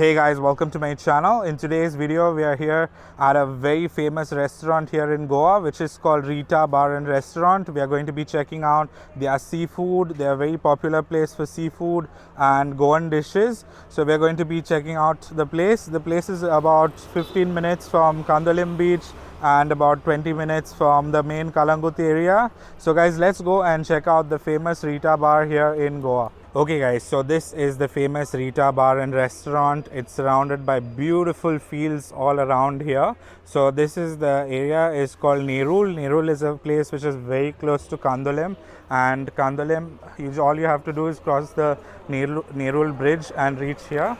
Hey guys, welcome to my channel. In today's video, we are here at a very famous restaurant here in Goa, which is called Rita Bar Restaurant. We are going to be checking out their seafood. They are a very popular place for seafood and Goan dishes. So we are going to be checking out the place. The place is about 15 minutes from Kandolim Beach and about 20 minutes from the main Kalangut area. So guys, let's go and check out the famous Rita Bar here in Goa. Okay guys, so this is the famous Rita Bar and Restaurant. It's surrounded by beautiful fields all around here. So this is the area is called Nerul. Nerul is a place which is very close to Kandolim, and Kandolim, all you have to do is cross the Nerul bridge and reach here.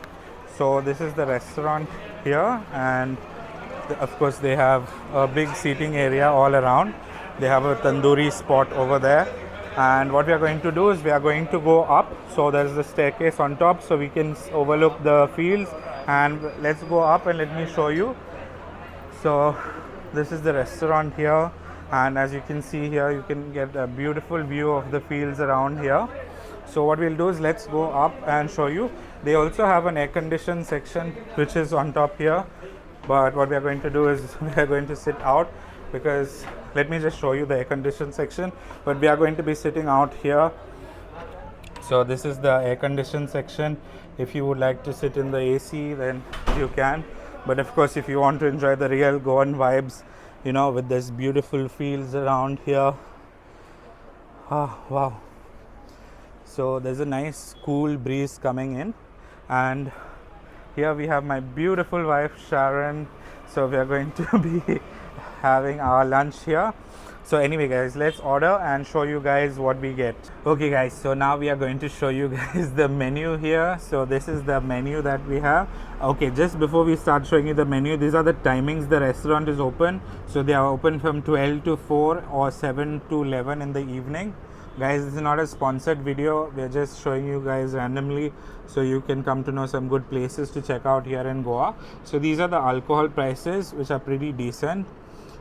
So this is the restaurant here, and of course they have a big seating area all around. They have a tandoori spot over there. And what we are going to do is we are going to go up. So there is the staircase on top, so we can overlook the fields. And let's go up and let me show you. So this is the restaurant here, and as you can see here, you can get a beautiful view of the fields around here. So what we'll do is let's go up and show you. They also have an air conditioned section which is on top here, but what we are going to do is we are going to sit out, because let me just show you the air conditioned section, but we are going to be sitting out here. So this is the air conditioned section. If you would like to sit in the AC, then you can, but of course if you want to enjoy the real Goan vibes, with this beautiful fields around here, wow. So there's a nice cool breeze coming in, and here we have my beautiful wife Sharon. So we are going to be having our lunch here. So anyway guys, let's order and show you guys what we get. Okay guys, so now we are going to show you guys the menu here. So this is the menu that we have. Okay, just before we start showing you the menu, these are the timings the restaurant is open. So they are open from 12 to 4 or 7 to 11 in the evening. Guys, this is not a sponsored video. We are just showing you guys randomly so you can come to know some good places to check out here in Goa. So these are the alcohol prices, which are pretty decent.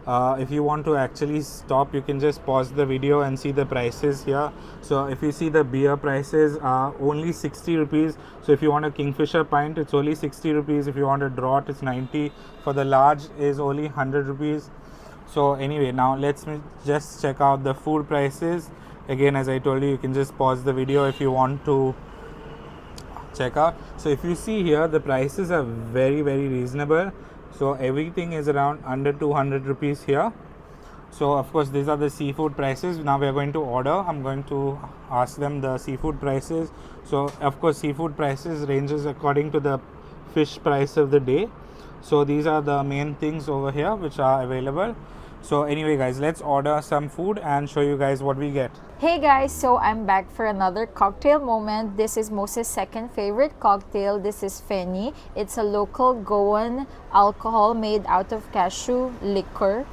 If you want to actually stop, you can just pause the video and see the prices here. So if you see, the beer prices are only 60 rupees. So if you want a Kingfisher pint, it's only 60 rupees. If you want a draught, it's 90. For the large is only 100 rupees. So anyway, now let's just check out the food prices. Again, as I told you, you can just pause the video if you want to check out. So if you see here, the prices are very reasonable. So everything is around under 200 rupees here. So of course these are the seafood prices. Now we are going to order. I'm going to ask them the seafood prices. So of course seafood prices ranges according to the fish price of the day. So these are the main things over here which are available. So anyway guys, let's order some food and show you guys what we get. Hey guys, so I'm back for another cocktail moment. This is Moses' second favorite cocktail. This is Feni. It's a local Goan alcohol made out of cashew liquor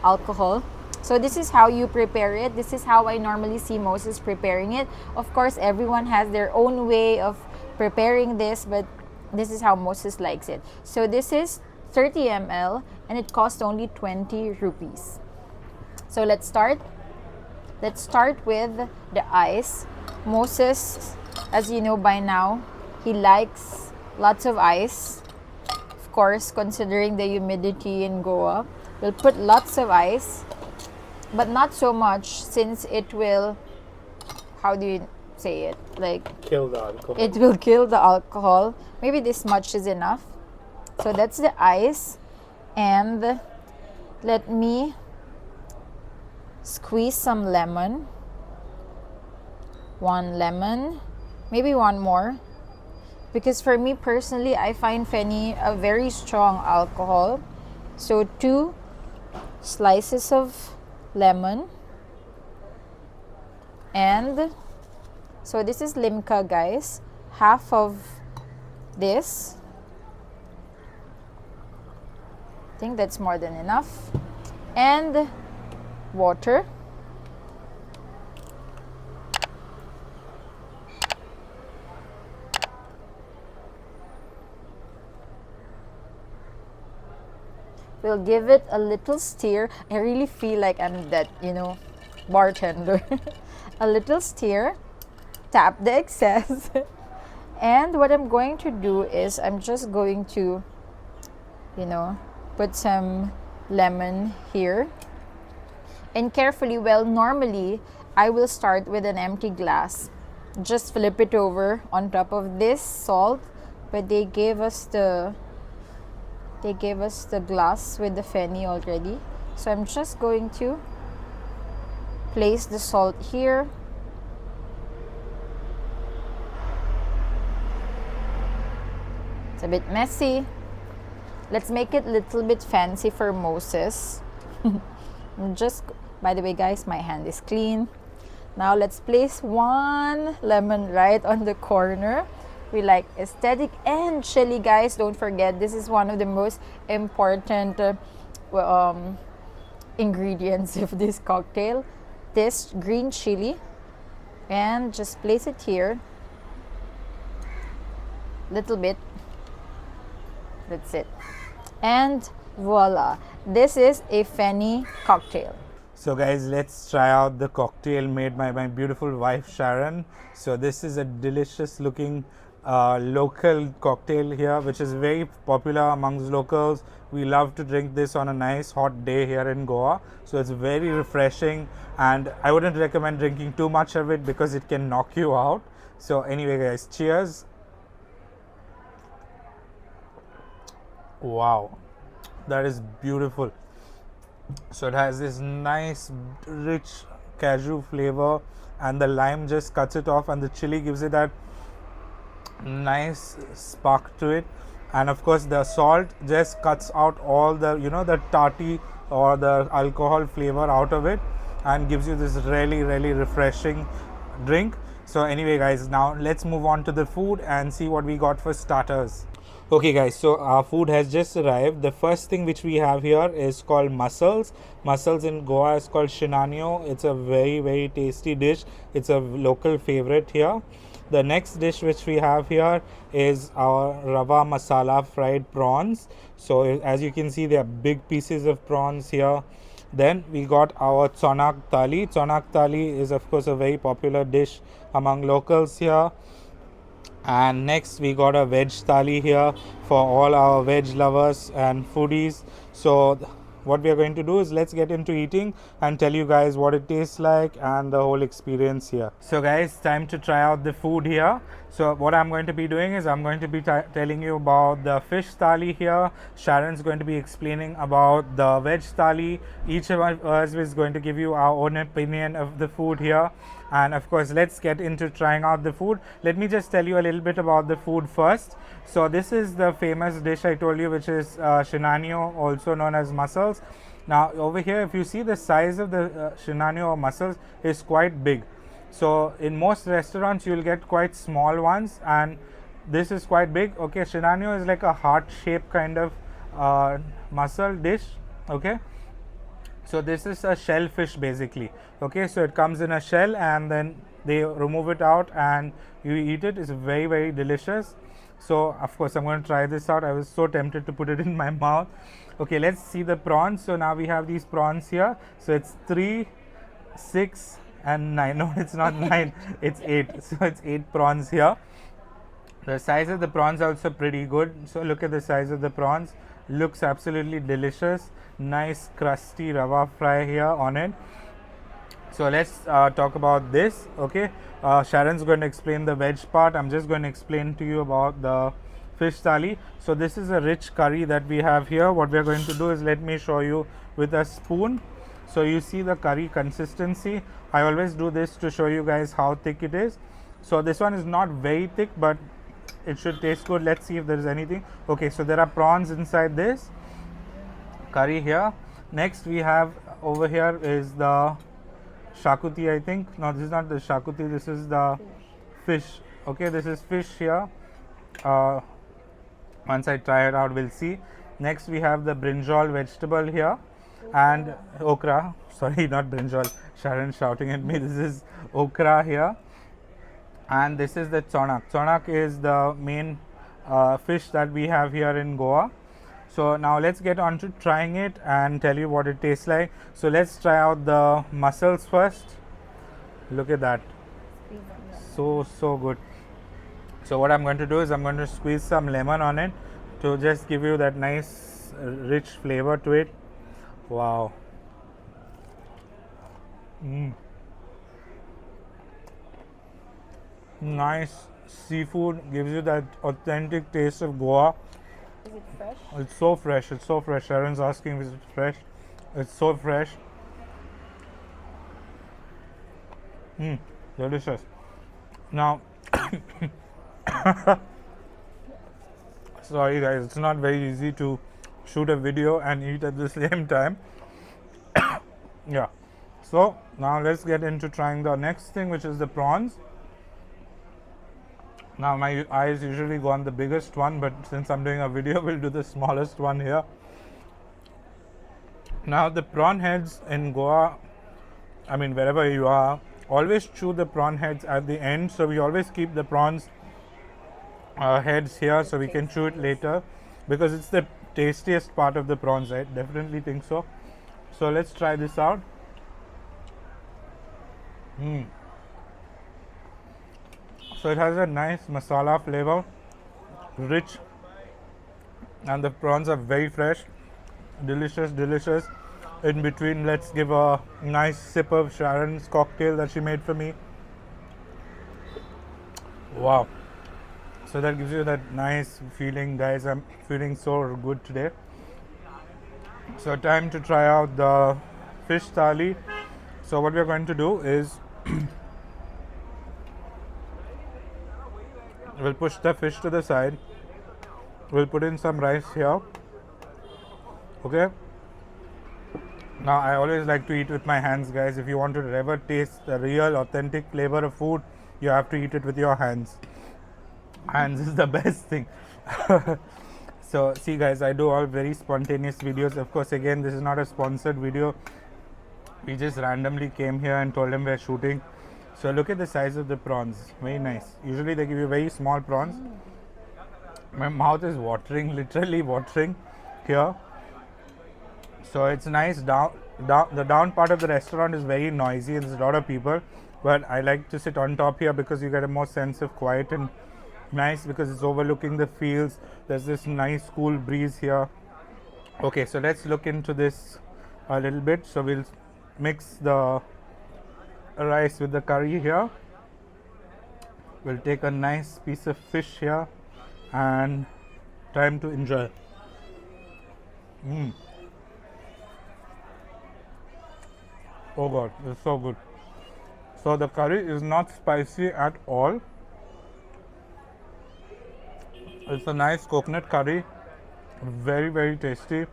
alcohol. So this is how you prepare it. This is how I normally see Moses preparing it. Of course, everyone has their own way of preparing this, but this is how Moses likes it. So this is 30 ml and it costs only 20 rupees. So let's start. Let's start with the ice. Moses, as you know by now, he likes lots of ice. Of course, considering the humidity in Goa, we'll put lots of ice, but not so much, since it will, how do you say it? Kill the alcohol. It will kill the alcohol. Maybe this much is enough. So that's the ice, and let me squeeze some lemon. One lemon, maybe one more, because for me personally, I find Feni a very strong alcohol. So 2 slices of lemon, and so this is limca guys, half of this. I think that's more than enough. And water. We'll give it a little stir. I really feel like I'm that, bartender. A little stir. Tap the excess. And what I'm going to do is I'm just going to, you know, put some lemon here. And carefully, well, normally I will start with an empty glass. Just flip it over on top of this salt, but they gave us the glass with the Feni already. So I'm just going to place the salt here. It's a bit messy. Let's make it a little bit fancy for Moses. Just, by the way, guys, my hand is clean. Now let's place one lemon right on the corner. We like aesthetic and chili, guys. Don't forget, this is one of the most important ingredients of this cocktail. This green chili, and just place it here. Little bit. That's it. And voila, this is a Feni cocktail. So guys, let's try out the cocktail made by my beautiful wife Sharon. So this is a delicious looking local cocktail here, which is very popular amongst locals. We love to drink this on a nice hot day here in Goa. So it's very refreshing, and I wouldn't recommend drinking too much of it because it can knock you out. So anyway guys, cheers. Wow, that is beautiful. So it has this nice rich cashew flavor, and the lime just cuts it off, and the chili gives it that nice spark to it. And of course the salt just cuts out all the, you know, the tarty or the alcohol flavor out of it, and gives you this really refreshing drink. So anyway guys, now let's move on to the food and see what we got for starters. Okay guys, so our food has just arrived. The first thing which we have here is called mussels. Mussels in Goa is called shinanyo. It's a very tasty dish. It's a local favorite here. The next dish which we have here is our rava masala fried prawns. So as you can see, there are big pieces of prawns here. Then we got our Chonak Thali. Chonak Thali is of course a very popular dish among locals here. And next we got a Veg Thali here for all our veg lovers and foodies. So what we are going to do is let's get into eating and tell you guys what it tastes like and the whole experience here. So guys, time to try out the food here. So what I'm going to be doing is I'm going to be telling you about the fish thali here. Sharon's going to be explaining about the veg thali. Each of us is going to give you our own opinion of the food here. And of course, let's get into trying out the food. Let me just tell you a little bit about the food first. So this is the famous dish I told you, which is shinanyo, also known as mussels. Now over here, if you see, the size of the shinanyo or mussels is quite big. So in most restaurants you'll get quite small ones, and this is quite big. Okay, shinanyo is like a heart shaped kind of mussel dish. Okay, so this is a shellfish basically. Okay, so it comes in a shell and then they remove it out and you eat it. It's very delicious. So of course I'm going to try this out. I was so tempted to put it in my mouth. Okay, let's see the prawns. So now we have these prawns here. So it's 3, 6 and 9. No, it's not 9, it's 8. So it's 8 prawns here. The size of the prawns are also pretty good. So look at the size of the prawns. Looks absolutely delicious. Nice crusty rava fry here on it. So let's talk about this. Okay, Sharon's going to explain the veg part. I'm just going to explain to you about the fish thali. So this is a rich curry that we have here. What we are going to do is, let me show you with a spoon. So you see the curry consistency. I always do this to show you guys how thick it is. So this one is not very thick, but it should taste good. Let's see if there is anything. Okay, so there are prawns inside this curry here. Next we have over here is the shakuti, I think. No, this is not the shakuti, this is the fish. Okay, this is fish here. Once I try it out, we'll see. Next we have the brinjal vegetable here, and okra. Sorry, not brinjal. Sharon shouting at me. This is okra here, and this is the chonak. Chonak is the main fish that we have here in Goa. So now let's get on to trying it and tell you what it tastes like. So let's try out the mussels first. Look at that. So good. So what I'm going to do is I'm going to squeeze some lemon on it to just give you that nice rich flavor to it. Wow. Nice seafood, gives you that authentic taste of Goa. Is it fresh? It's so fresh. It's so fresh. Sharon's asking if it's fresh. It's so fresh. Delicious. Now, sorry guys, it's not very easy to shoot a video and eat at the same time. Yeah. So now let's get into trying the next thing, which is the prawns. Now my eyes usually go on the biggest one, but since I'm doing a video, we'll do the smallest one here. Now the prawn heads in Goa, I mean wherever you are, always chew the prawn heads at the end. So we always keep the prawns heads here so we can chew it later, because it's the tastiest part of the prawns. I definitely think so. So let's try this out. So it has a nice masala flavor, rich, and the prawns are very fresh, delicious. In between, let's give a nice sip of Sharon's cocktail that she made for me. Wow. So that gives you that nice feeling, guys. I'm feeling so good today. So time to try out the fish thali. So what we're going to do is we'll push the fish to the side. We'll put in some rice here. Okay. Now I always like to eat with my hands, guys. If you want to ever taste the real authentic flavor of food, you have to eat it with your hands. Hands is the best thing. So see guys, I do all very spontaneous videos. Of course, again, this is not a sponsored video. We just randomly came here and told them we're shooting. So look at the size of the prawns. Very nice. Usually they give you very small prawns. My mouth is watering, literally watering here. So it's nice. The down part of the restaurant is very noisy and there's a lot of people. But I like to sit on top here because you get a more sense of quiet and nice, because it's overlooking the fields. There's this nice cool breeze here. Okay, so let's look into this a little bit. So we'll mix the rice with the curry here. We'll take a nice piece of fish here and time to enjoy. Oh god, it's so good. So the curry is not spicy at all. It's a nice coconut curry, very tasty.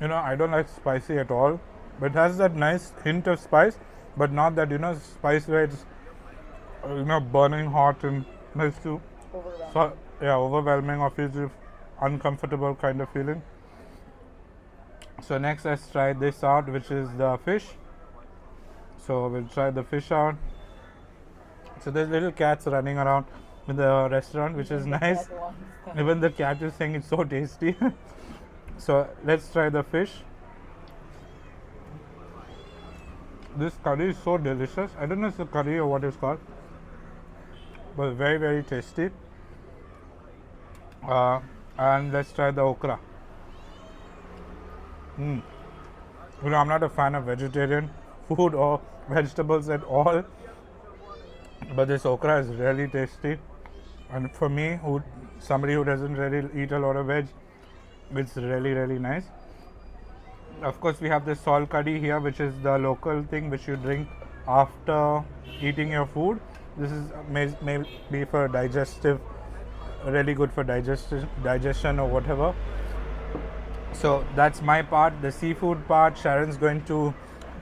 You know, I don't like spicy at all, but it has that nice hint of spice, but not that, you know, spice where it's burning hot and makes you overwhelming or feels you uncomfortable kind of feeling. So next, let's try this out, which is the fish. So we'll try the fish out. So there's little cats running around in the restaurant, which is nice. Even the cat is saying it's so tasty. So let's try the fish. This curry is so delicious. I don't know if it's a curry or what it's called, but very tasty. And let's try the okra. You know, I'm not a fan of vegetarian food or vegetables at all, but this okra is really tasty. And for me, somebody who doesn't really eat a lot of veg, it's really nice. Of course, we have the salt curry here, which is the local thing which you drink after eating your food. This is maybe for digestive, really good for digestion or whatever. So that's my part. The seafood part, Sharon's going to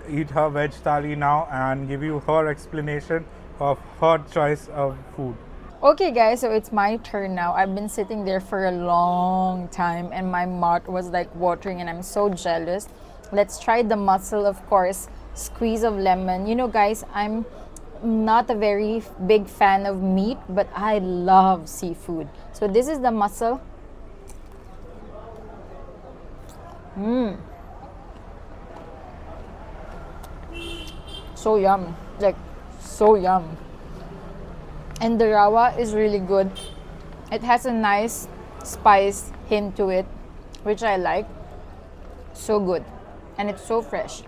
eat her veg thali now and give you her explanation of her choice of food. Okay guys, so it's my turn now. I've been sitting there for a long time and my mouth was like watering and I'm so jealous. Let's try the mussel, of course. Squeeze of lemon. You know guys, I'm not a very big fan of meat, but I love seafood. So this is the mussel. So yum, like so yum. And the rawa is really good. It has a nice spice hint to it, which I like. So good. And it's so fresh.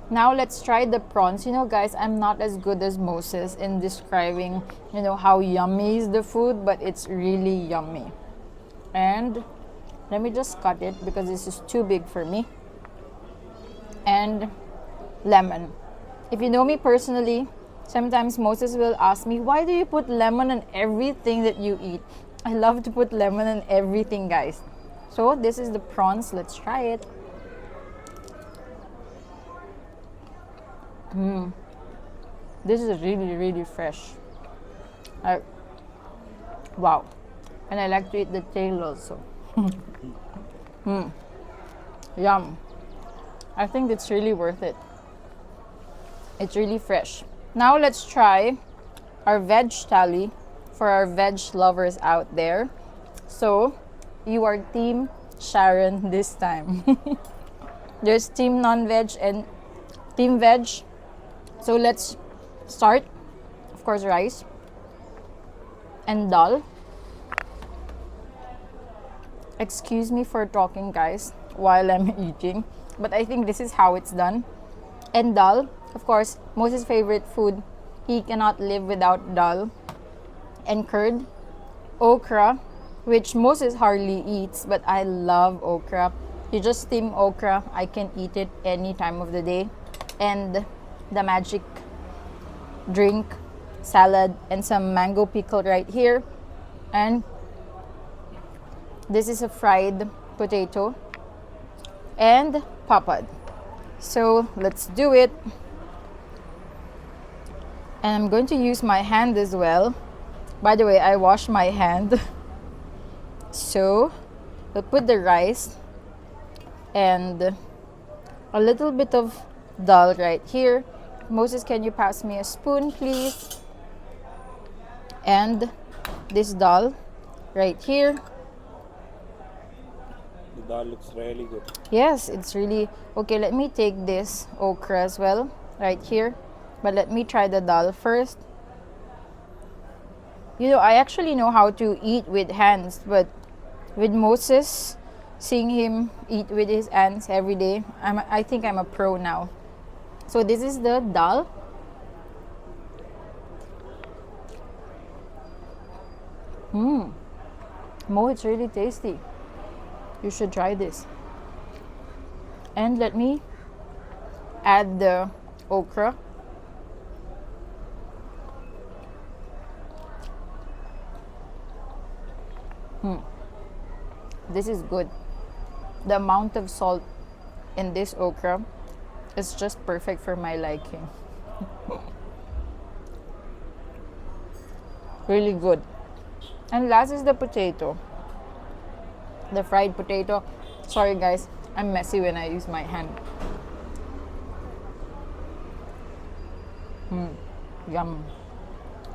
Now let's try the prawns. You know, guys, I'm not as good as Moses in describing, you know, how yummy is the food, but it's really yummy. And let me just cut it because this is too big for me. And lemon. If you know me personally, sometimes Moses will ask me, why do you put lemon on everything that you eat? I love to put lemon on everything, guys. So this is the prawns. Let's try it. This is really, really fresh. Wow. And I like to eat the tail also. Yum. I think it's really worth it. It's really fresh. Now let's try our veg thali for our veg lovers out there. So you are team Sharon this time. There's team non-veg and team veg. So let's start. Of course, rice and dal. Excuse me for talking, guys, while I'm eating, but I think this is how it's done. And dal, of course, Moses' favorite food. He cannot live without dal. And curd, okra, which Moses hardly eats, but I love okra. You just steam okra. I can eat it any time of the day. And the magic drink, salad, and some mango pickle right here. And this is a fried potato and papad. So let's do it. And I'm going to use my hand as well. By the way, I washed my hand. So we'll put the rice and a little bit of dal right here. Moses, can you pass me a spoon, please? And this dal right here. The dal looks really good. Yes, it's really okay. Let me take this okra as well right here, but let me try the dal first. You know, I actually know how to eat with hands, but with Moses, seeing him eat with his hands every day, I think I'm a pro now. So this is the dal. Mo, it's really tasty. You should try this. And let me add the okra. This is good. The amount of salt in this okra is just perfect for my liking. Really good. And last is the potato. The fried potato. Sorry guys, I'm messy when I use my hand. Yum.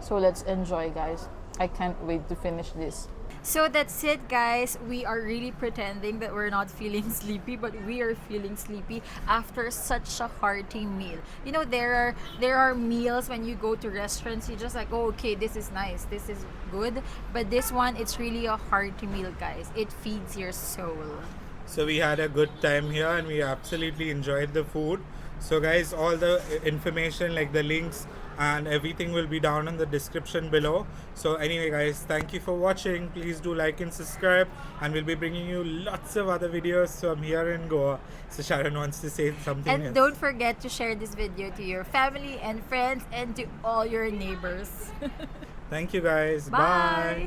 So let's enjoy, guys. I can't wait to finish this. So that's it, guys. We are really pretending that we're not feeling sleepy, but we are feeling sleepy after such a hearty meal. You know, there are meals when you go to restaurants, you just like, oh, okay, this is nice, this is good. But this one, it's really a hearty meal, guys. It feeds your soul. So we had a good time here and we absolutely enjoyed the food. So guys, all the information like the links and everything will be down in the description below. So anyway guys, thank you for watching. Please do like and subscribe, and we'll be bringing you lots of other videos from here in Goa. So Sharon wants to say something And else. don't forget to share this video to your family and friends and to all your neighbors. Thank you guys. Bye.